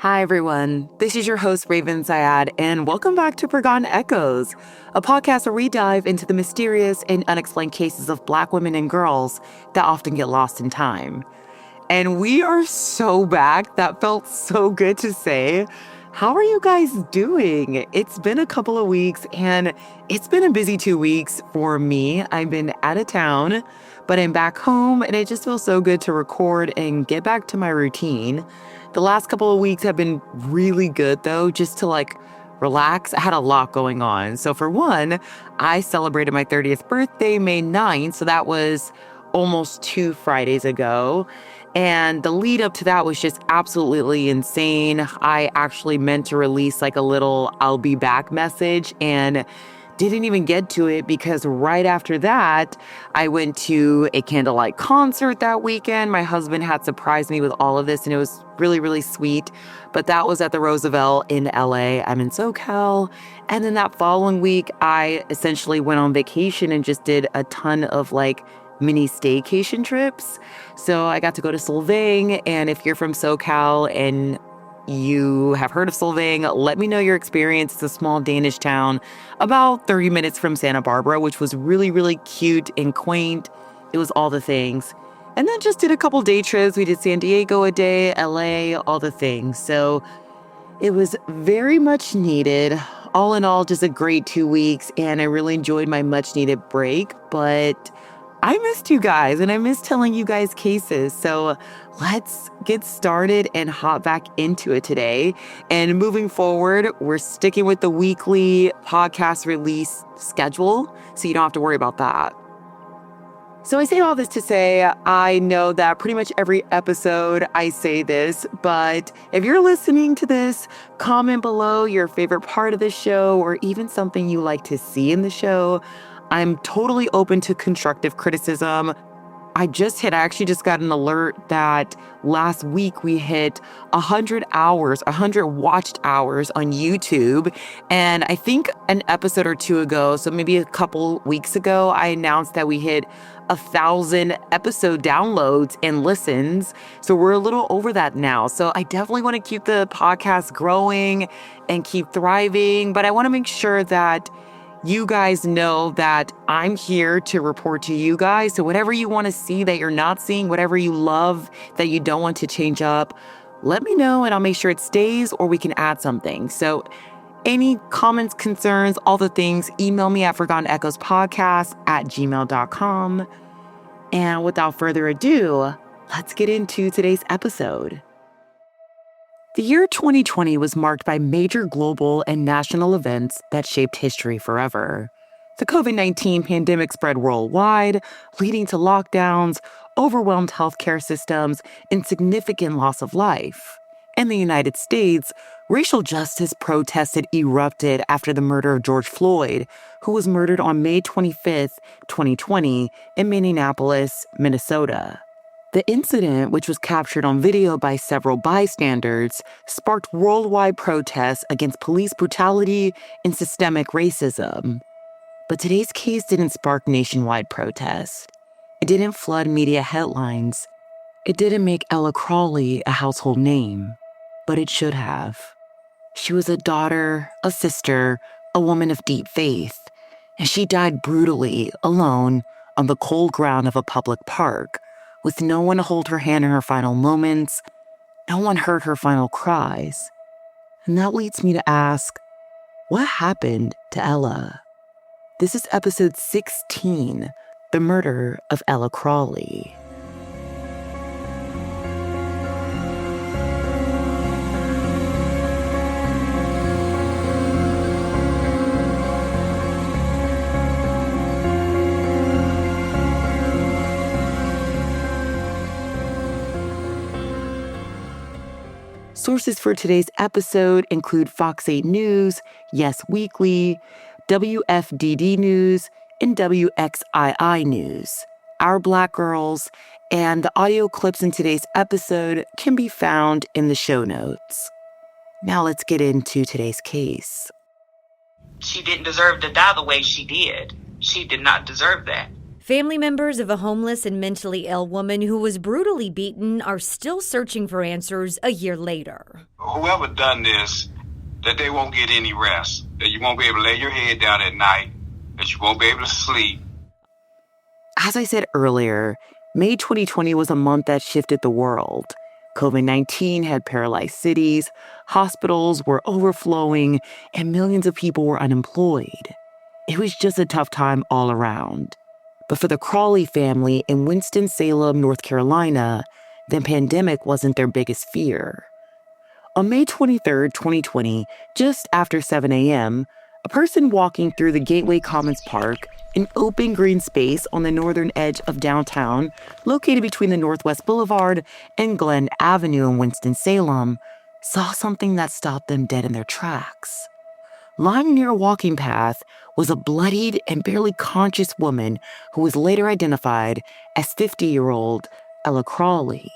Hi, everyone. This is your host, Raven Syad, and welcome back to Forgotten Echoes, a podcast where we dive into the mysterious and unexplained cases of Black women and girls that often get lost in time. And we are so back. That felt so good to say. How are you guys doing? It's been a couple of weeks, and it's been a busy 2 weeks for me. I've been out of town, but I'm back home, and it just feels so good to record and get back to my routine. The last couple of weeks have been really good, though, just to relax. I had a lot going on. So for one, I celebrated my 30th birthday, May 9th. So that was almost 2 Fridays ago. And the lead up to that was just absolutely insane. I actually meant to release a little I'll be back message and didn't even get to it because right after that, I went to a candlelight concert that weekend. My husband had surprised me with all of this, and it was really, really sweet. But that was at the Roosevelt in LA. I'm in SoCal. And then that following week, I essentially went on vacation and just did a ton of mini staycation trips. So I got to go to Solvang. And if you're from SoCal and you have heard of Solvang, let me know your experience. It's a small Danish town about 30 minutes from Santa Barbara, which was really, really cute and quaint. It was all the things. And then just did a couple day trips. We did San Diego a day, LA, all the things. So it was very much needed. All in all, just a great 2 weeks. And I really enjoyed my much needed break. But I missed you guys, and I miss telling you guys cases. So let's get started and hop back into it today. And moving forward, we're sticking with the weekly podcast release schedule, so you don't have to worry about that. So I say all this to say, I know that pretty much every episode I say this, but if you're listening to this, comment below your favorite part of the show or even something you like to see in the show. I'm totally open to constructive criticism. I actually just got an alert that last week we hit 100 watched hours on YouTube. And I think an episode or two ago, so maybe a couple weeks ago, I announced that we hit 1,000 episode downloads and listens. So we're a little over that now. So I definitely want to keep the podcast growing and keep thriving, but I want to make sure that you guys know that I'm here to report to you guys. So whatever you want to see that you're not seeing, whatever you love that you don't want to change up, let me know and I'll make sure it stays or we can add something. So any comments, concerns, all the things, email me at forgottenechoespodcast@gmail.com. And without further ado, let's get into today's episode. The year 2020 was marked by major global and national events that shaped history forever. The COVID-19 pandemic spread worldwide, leading to lockdowns, overwhelmed healthcare systems, and significant loss of life. In the United States, racial justice protests erupted after the murder of George Floyd, who was murdered on May 25, 2020, in Minneapolis, Minnesota. The incident, which was captured on video by several bystanders, sparked worldwide protests against police brutality and systemic racism. But today's case didn't spark nationwide protests. It didn't flood media headlines. It didn't make Ella Crawley a household name, but it should have. She was a daughter, a sister, a woman of deep faith, and she died brutally, alone, on the cold ground of a public park, with no one to hold her hand in her final moments. No one heard her final cries. And that leads me to ask, what happened to Ella? This is episode 16, The Murder of Ella Crawley. Sources for today's episode include Fox 8 News, Yes Weekly, WFDD News, and WXII News. Our Black Girls, and the audio clips in today's episode can be found in the show notes. Now let's get into today's case. She didn't deserve to die the way she did. She did not deserve that. Family members of a homeless and mentally ill woman who was brutally beaten are still searching for answers a year later. Whoever done this, that they won't get any rest, that you won't be able to lay your head down at night, that you won't be able to sleep. As I said earlier, May 2020 was a month that shifted the world. COVID-19 had paralyzed cities, hospitals were overflowing, and millions of people were unemployed. It was just a tough time all around. But for the Crawley family in Winston-Salem, North Carolina, the pandemic wasn't their biggest fear. On May 23, 2020, just after 7 a.m., a person walking through the Gateway Commons Park, an open green space on the northern edge of downtown, located between the Northwest Boulevard and Glen Avenue in Winston-Salem, saw something that stopped them dead in their tracks. Lying near a walking path was a bloodied and barely conscious woman who was later identified as 50-year-old Ella Crawley.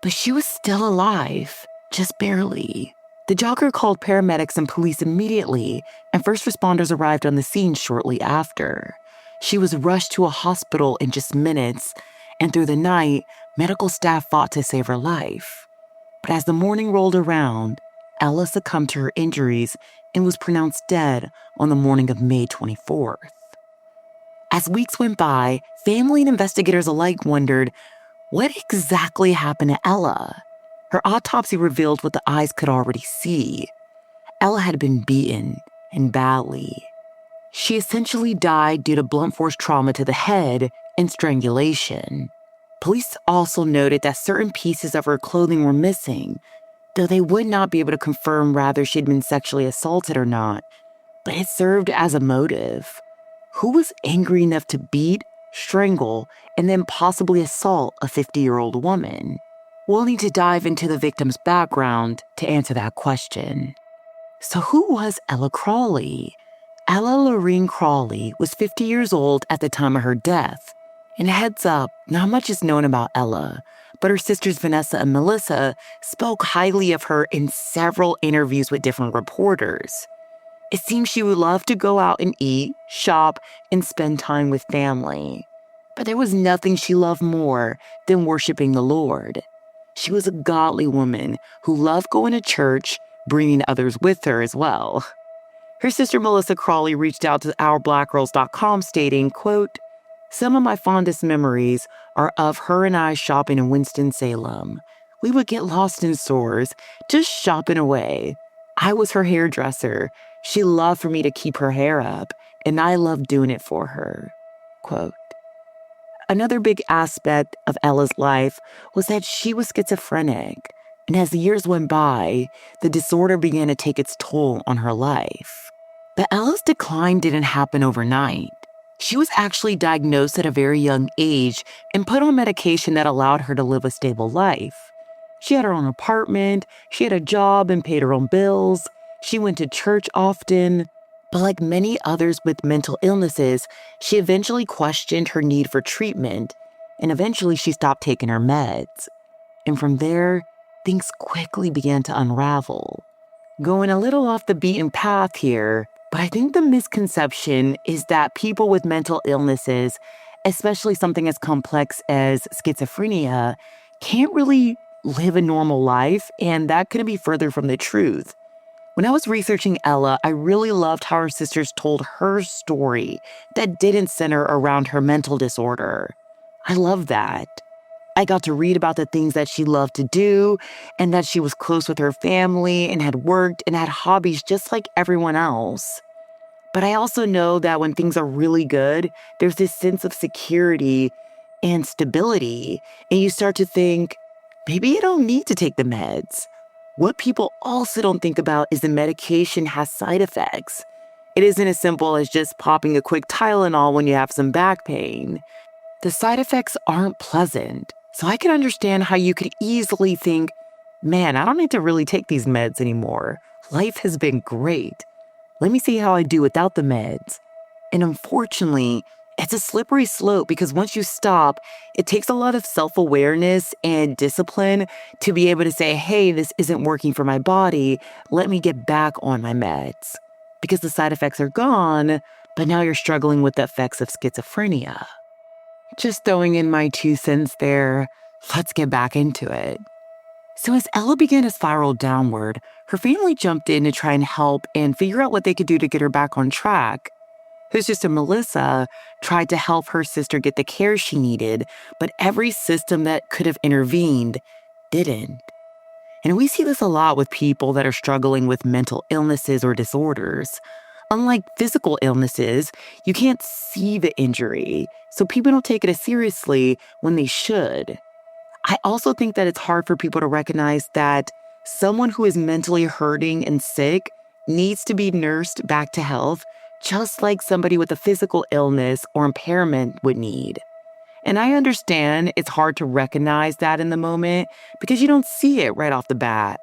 But she was still alive, just barely. The jogger called paramedics and police immediately, and first responders arrived on the scene shortly after. She was rushed to a hospital in just minutes, and through the night, medical staff fought to save her life. But as the morning rolled around, Ella succumbed to her injuries and was pronounced dead on the morning of May 24th. As weeks went by, family and investigators alike wondered, what exactly happened to Ella? Her autopsy revealed what the eyes could already see. Ella had been beaten, and badly. She essentially died due to blunt force trauma to the head and strangulation. Police also noted that certain pieces of her clothing were missing, though they would not be able to confirm whether she'd been sexually assaulted or not, but it served as a motive. Who was angry enough to beat, strangle, and then possibly assault a 50-year-old woman? We'll need to dive into the victim's background to answer that question. So who was Ella Crawley? Ella Lorraine Crawley was 50 years old at the time of her death. And heads up, not much is known about Ella, but her sisters Vanessa and Melissa spoke highly of her in several interviews with different reporters. It seems she would love to go out and eat, shop, and spend time with family. But there was nothing she loved more than worshiping the Lord. She was a godly woman who loved going to church, bringing others with her as well. Her sister Melissa Crawley reached out to OurBlackGirls.com stating, quote, "Some of my fondest memories are of her and I shopping in Winston-Salem. We would get lost in stores, just shopping away. I was her hairdresser. She loved for me to keep her hair up, and I loved doing it for her." Quote. Another big aspect of Ella's life was that she was schizophrenic, and as the years went by, the disorder began to take its toll on her life. But Ella's decline didn't happen overnight. She was actually diagnosed at a very young age and put on medication that allowed her to live a stable life. She had her own apartment, she had a job and paid her own bills, she went to church often. But like many others with mental illnesses, she eventually questioned her need for treatment, and eventually she stopped taking her meds. And from there, things quickly began to unravel. Going a little off the beaten path here, but I think the misconception is that people with mental illnesses, especially something as complex as schizophrenia, can't really live a normal life, and that couldn't be further from the truth. When I was researching Ella, I really loved how her sisters told her story that didn't center around her mental disorder. I love that. I got to read about the things that she loved to do and that she was close with her family and had worked and had hobbies just like everyone else. But I also know that when things are really good, there's this sense of security and stability, and you start to think, maybe you don't need to take the meds. What people also don't think about is the medication has side effects. It isn't as simple as just popping a quick Tylenol when you have some back pain. The side effects aren't pleasant, so I can understand how you could easily think, man, I don't need to really take these meds anymore. Life has been great. Let me see how I do without the meds. And unfortunately, it's a slippery slope because once you stop, it takes a lot of self-awareness and discipline to be able to say, hey, this isn't working for my body. Let me get back on my meds. Because the side effects are gone, but now you're struggling with the effects of schizophrenia. Just throwing in my 2 cents there, let's get back into it. So as Ella began to spiral downward, her family jumped in to try and help and figure out what they could do to get her back on track. Her sister Melissa tried to help her sister get the care she needed, but every system that could have intervened didn't. And we see this a lot with people that are struggling with mental illnesses or disorders. Unlike physical illnesses, you can't see the injury, so people don't take it as seriously when they should. I also think that it's hard for people to recognize that someone who is mentally hurting and sick needs to be nursed back to health, just like somebody with a physical illness or impairment would need. And I understand it's hard to recognize that in the moment because you don't see it right off the bat.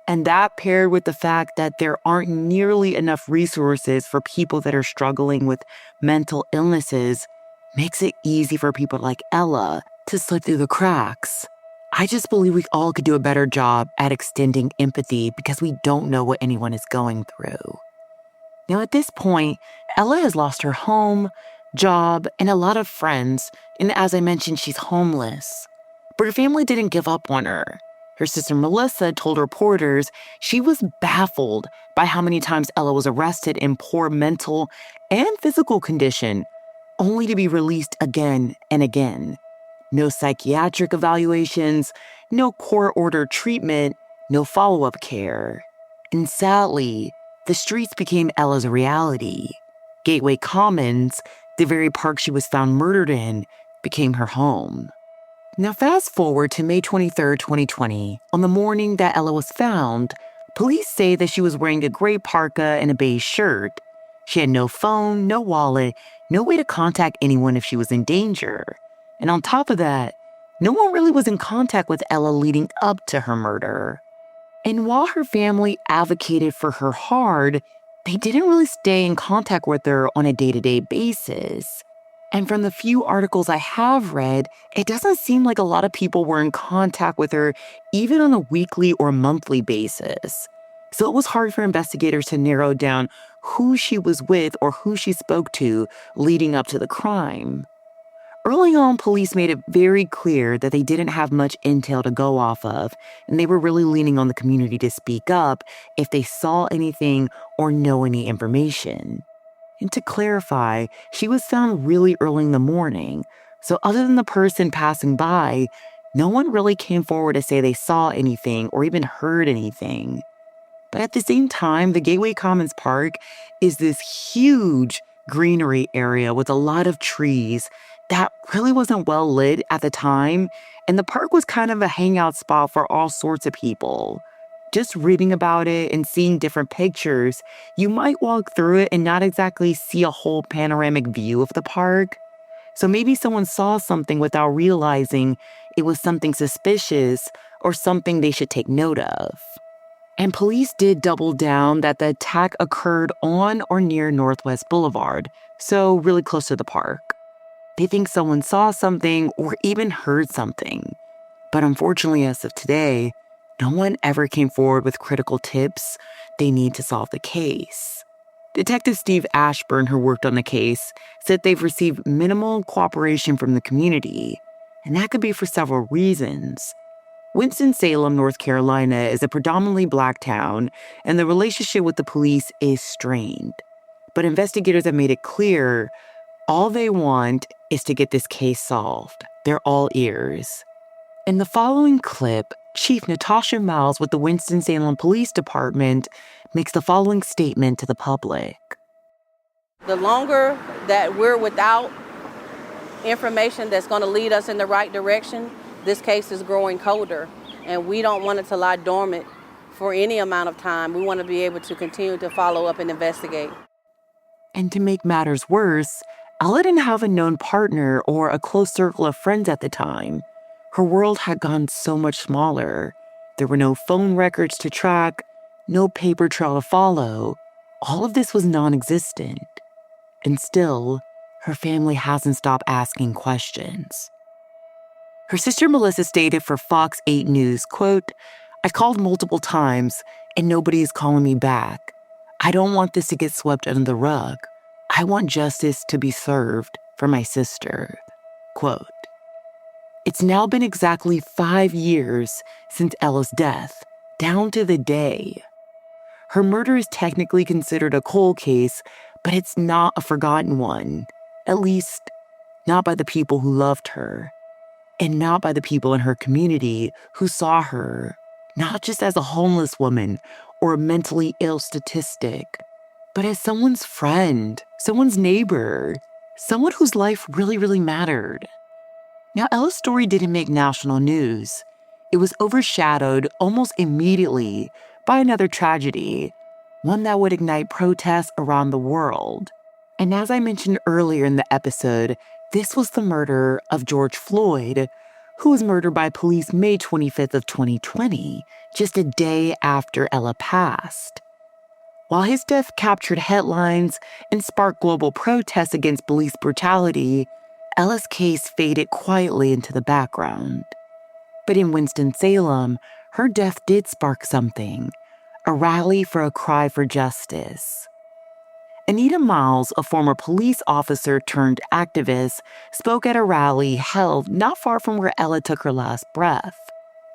And that paired with the fact that there aren't nearly enough resources for people that are struggling with mental illnesses makes it easy for people like Ella to slip through the cracks. I just believe we all could do a better job at extending empathy because we don't know what anyone is going through. Now, at this point, Ella has lost her home, job, and a lot of friends, and as I mentioned, she's homeless. But her family didn't give up on her. Her sister Melissa told reporters she was baffled by how many times Ella was arrested in poor mental and physical condition, only to be released again and again. No psychiatric evaluations, no court-ordered treatment, no follow-up care. And sadly, the streets became Ella's reality. Gateway Commons, the very park she was found murdered in, became her home. Now fast forward to May 23, 2020. On the morning that Ella was found, police say that she was wearing a gray parka and a beige shirt. She had no phone, no wallet, no way to contact anyone if she was in danger. And on top of that, no one really was in contact with Ella leading up to her murder. And while her family advocated for her hard, they didn't really stay in contact with her on a day-to-day basis. And from the few articles I have read, it doesn't seem like a lot of people were in contact with her even on a weekly or monthly basis. So it was hard for investigators to narrow down who she was with or who she spoke to leading up to the crime. Early on, police made it very clear that they didn't have much intel to go off of, and they were really leaning on the community to speak up if they saw anything or know any information. And to clarify, she was found really early in the morning, so other than the person passing by, no one really came forward to say they saw anything or even heard anything. But at the same time, the Gateway Commons Park is this huge greenery area with a lot of trees that really wasn't well lit at the time, and the park was kind of a hangout spot for all sorts of people. Just reading about it and seeing different pictures, you might walk through it and not exactly see a whole panoramic view of the park. So maybe someone saw something without realizing it was something suspicious or something they should take note of. And police did double down that the attack occurred on or near Northwest Boulevard, so really close to the park. They think someone saw something or even heard something. But unfortunately, as of today, no one ever came forward with critical tips they need to solve the case. Detective Steve Ashburn, who worked on the case, said they've received minimal cooperation from the community, and that could be for several reasons. Winston-Salem, North Carolina, is a predominantly Black town, and the relationship with the police is strained. But investigators have made it clear all they want is to get this case solved. They're all ears. In the following clip, Chief Natasha Miles with the Winston-Salem Police Department makes the following statement to the public. The longer that we're without information that's going to lead us in the right direction, this case is growing colder, and we don't want it to lie dormant for any amount of time. We want to be able to continue to follow up and investigate. And to make matters worse, Ella didn't have a known partner or a close circle of friends at the time. Her world had gone so much smaller. There were no phone records to track, no paper trail to follow. All of this was non-existent. And still, her family hasn't stopped asking questions. Her sister Melissa stated for Fox 8 News, quote, "I called multiple times and nobody is calling me back. I don't want this to get swept under the rug. I want justice to be served for my sister." Quote, "It's now been exactly 5 years since Ella's death, down to the day. Her murder is technically considered a cold case, but it's not a forgotten one, at least not by the people who loved her, and not by the people in her community who saw her, not just as a homeless woman or a mentally ill statistic, but as someone's friend, someone's neighbor, someone whose life really, really mattered." Now, Ella's story didn't make national news. It was overshadowed almost immediately by another tragedy, one that would ignite protests around the world. And as I mentioned earlier in the episode, this was the murder of George Floyd, who was murdered by police May 25th of 2020, just a day after Ella passed. While his death captured headlines and sparked global protests against police brutality, Ella's case faded quietly into the background. But in Winston-Salem, her death did spark something, a rally for a cry for justice. Anita Miles, a former police officer turned activist, spoke at a rally held not far from where Ella took her last breath.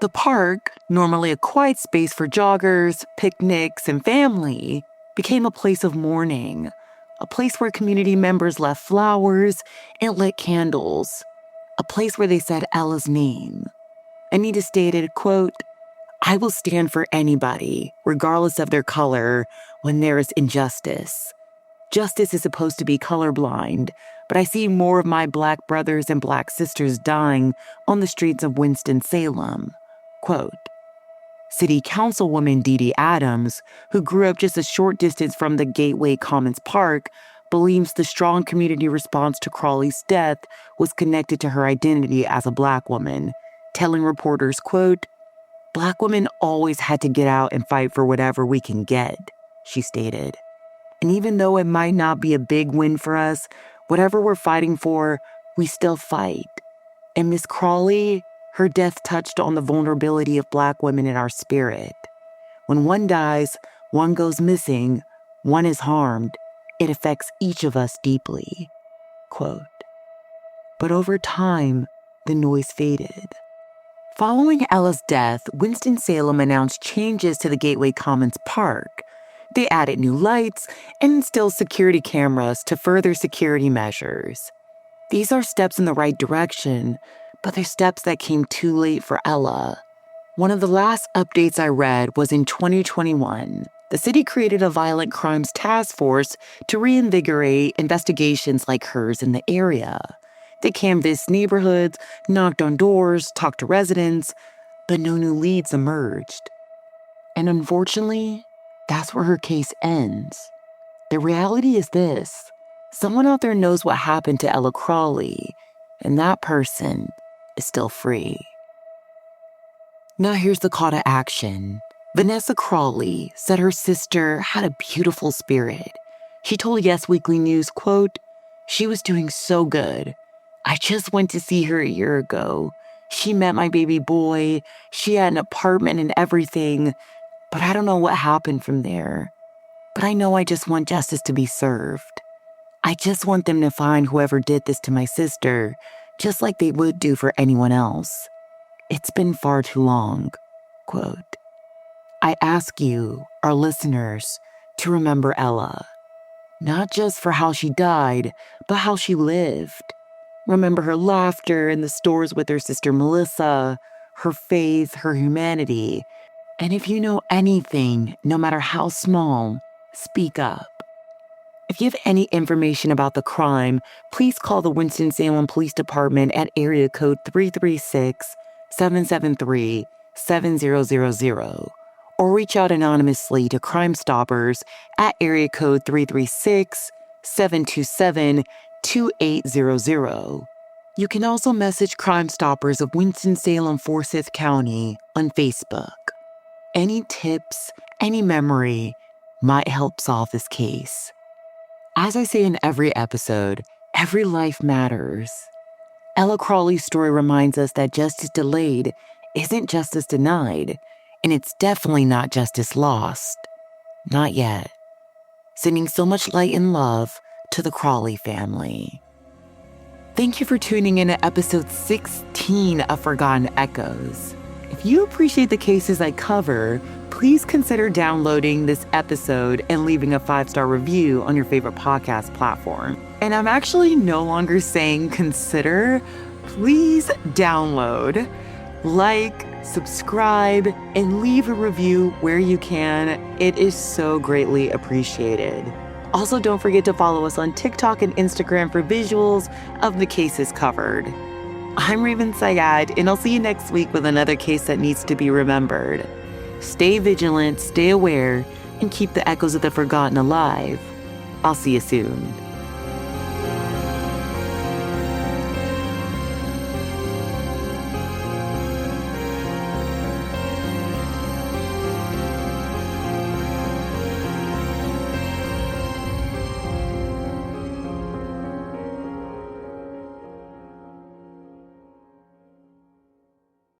The park, normally a quiet space for joggers, picnics, and family, became a place of mourning, a place where community members left flowers and lit candles, a place where they said Ella's name. Anita stated, quote, "I will stand for anybody, regardless of their color, when there is injustice. Justice is supposed to be colorblind, but I see more of my Black brothers and Black sisters dying on the streets of Winston-Salem." Quote, City Councilwoman Dee Dee Adams, who grew up just a short distance from the Gateway Commons Park, believes the strong community response to Crawley's death was connected to her identity as a Black woman, telling reporters, quote, "Black women always had to get out and fight for whatever we can get," she stated. "And even though it might not be a big win for us, whatever we're fighting for, we still fight." And Miss Crawley, her death touched on the vulnerability of Black women in our spirit. When one dies, one goes missing, one is harmed, it affects each of us deeply. Quote, but over time, the noise faded. Following Ella's death, Winston-Salem announced changes to the Gateway Commons Park. They added new lights and installed security cameras to further security measures. These are steps in the right direction, but they're steps that came too late for Ella. One of the last updates I read was in 2021. The city created a violent crimes task force to reinvigorate investigations like hers in the area. They canvassed neighborhoods, knocked on doors, talked to residents, but no new leads emerged. And unfortunately, that's where her case ends. The reality is this: someone out there knows what happened to Ella Crawley, and that person is still free. Now here's the call to action. Vanessa Crawley said her sister had a beautiful spirit. She told Yes Weekly News, quote, "She was doing so good. I just went to see her a year ago. She met my baby boy. She had an apartment and everything, but I don't know what happened from there. But I know I just want justice to be served. I just want them to find whoever did this to my sister, just like they would do for anyone else. It's been far too long." Quote, I ask you, our listeners, to remember Ella, not just for how she died, but how she lived. Remember her laughter in the stores with her sister Melissa, her faith, her humanity. And if you know anything, no matter how small, speak up. If you have any information about the crime, please call the Winston-Salem Police Department at area code 336-773-7000, or reach out anonymously to Crime Stoppers at area code 336-727-2800. You can also message Crime Stoppers of Winston-Salem Forsyth County on Facebook. Any tips, any memory might help solve this case. As I say in every episode, every life matters. Ella Crawley's story reminds us that justice delayed isn't justice denied, and it's definitely not justice lost. Not yet. Sending so much light and love to the Crawley family. Thank you for tuning in to episode 16 of Forgotten Echoes. If you appreciate the cases I cover, please consider downloading this episode and leaving a 5-star review on your favorite podcast platform. And I'm actually no longer saying consider. Please download, like, subscribe, and leave a review where you can. It is so greatly appreciated. Also, don't forget to follow us on TikTok and Instagram for visuals of the cases covered. I'm Raven Syed, and I'll see you next week with another case that needs to be remembered. Stay vigilant, stay aware, and keep the echoes of the forgotten alive. I'll see you soon.